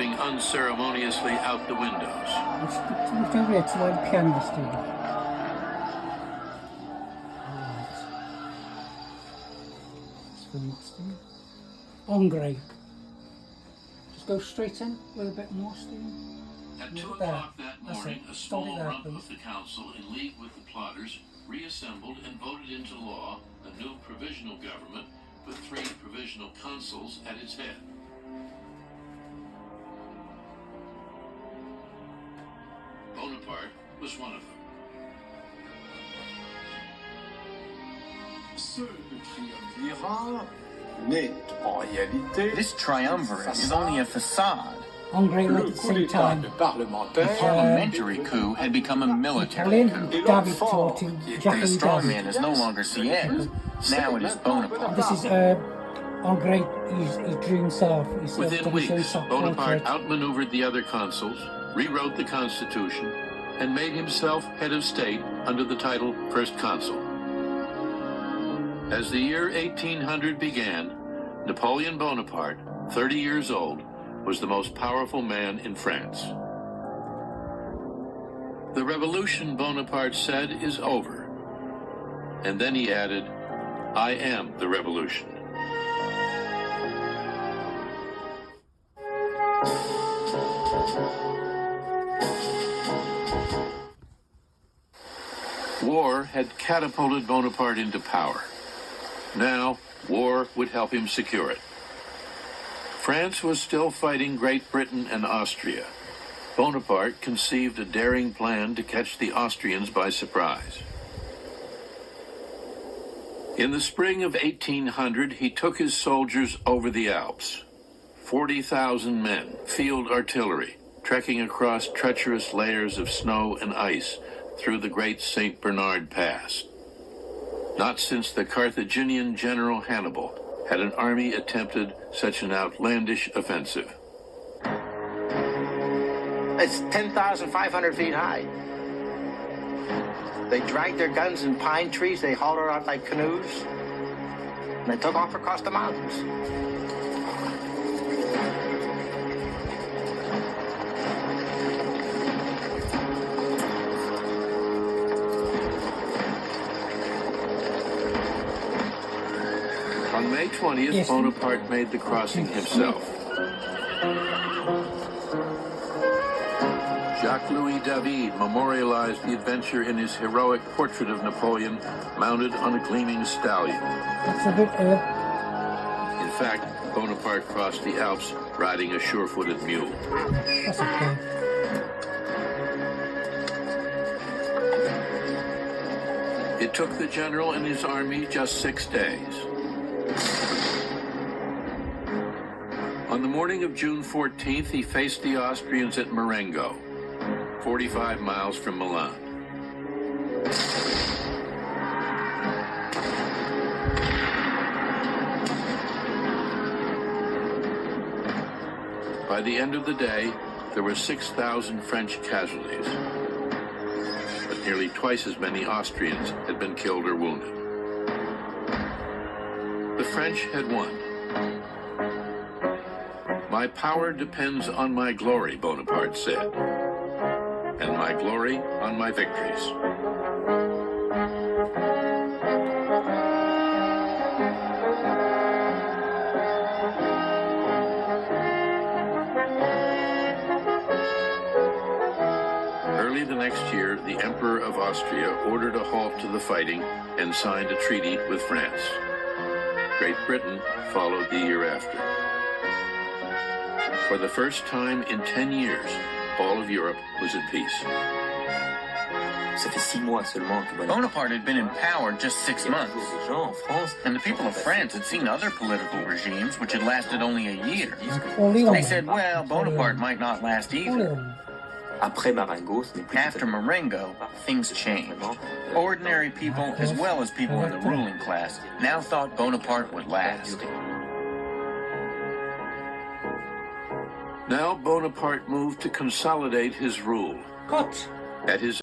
stepping unceremoniously out the windows. We've done it to where the piano is doing. Ingres. Just go straight in with a bit more steam. At 2 o'clock that morning, a small rump of the council, in league with the plotters, reassembled and voted into law a new provisional government with 3 provisional consuls at its head. Bonaparte was one of them. This triumvirate is only a facade. Ingres at the same time. The parliamentary coup had become a military coup. David taught him. Jacques And the strongman is no longer Sieyès. Now it is Bonaparte. This is Ingres. He drew himself. Within weeks, Bonaparte outmaneuvered the other consuls, rewrote the constitution, and made himself head of state under the title First Consul. As the year 1800 began, Napoleon Bonaparte, 30 years old, was the most powerful man in France. The revolution, Bonaparte said, is over. And then he added, I am the revolution. War had catapulted Bonaparte into power. Now, war would help him secure it. France was still fighting Great Britain and Austria. Bonaparte conceived a daring plan to catch the Austrians by surprise. In the spring of 1800, he took his soldiers over the Alps. 40,000 men, field artillery, trekking across treacherous layers of snow and ice through the great St. Bernard Pass. Not since the Carthaginian general Hannibal had an army attempted such an outlandish offensive. It's 10,500 feet high. They dragged their guns in pine trees, they hauled it out like canoes, and they took off across the mountains. On May 20th, Bonaparte made the crossing himself. Jacques-Louis David memorialized the adventure in his heroic portrait of Napoleon mounted on a gleaming stallion. That's a bit In fact, Bonaparte crossed the Alps riding a sure-footed mule. That's okay. It took the general and his army just 6 days. On the morning of June 14th, he faced the Austrians at Marengo, 45 miles from Milan. By the end of the day, there were 6,000 French casualties, but nearly twice as many Austrians had been killed or wounded. The French had won. My power depends on my glory, Bonaparte said, and my glory on my victories. Early the next year, the Emperor of Austria ordered a halt to the fighting and signed a treaty with France. Great Britain followed the year after. For the first time in 10 years, all of Europe was at peace. Bonaparte had been in power just 6 months, and the people of France had seen other political regimes which had lasted only a year. They said, well, Bonaparte might not last either. After Marengo, things changed. Ordinary people, as well as people in the ruling class, now thought Bonaparte would last. Now Bonaparte moved to consolidate his rule. Cut. At his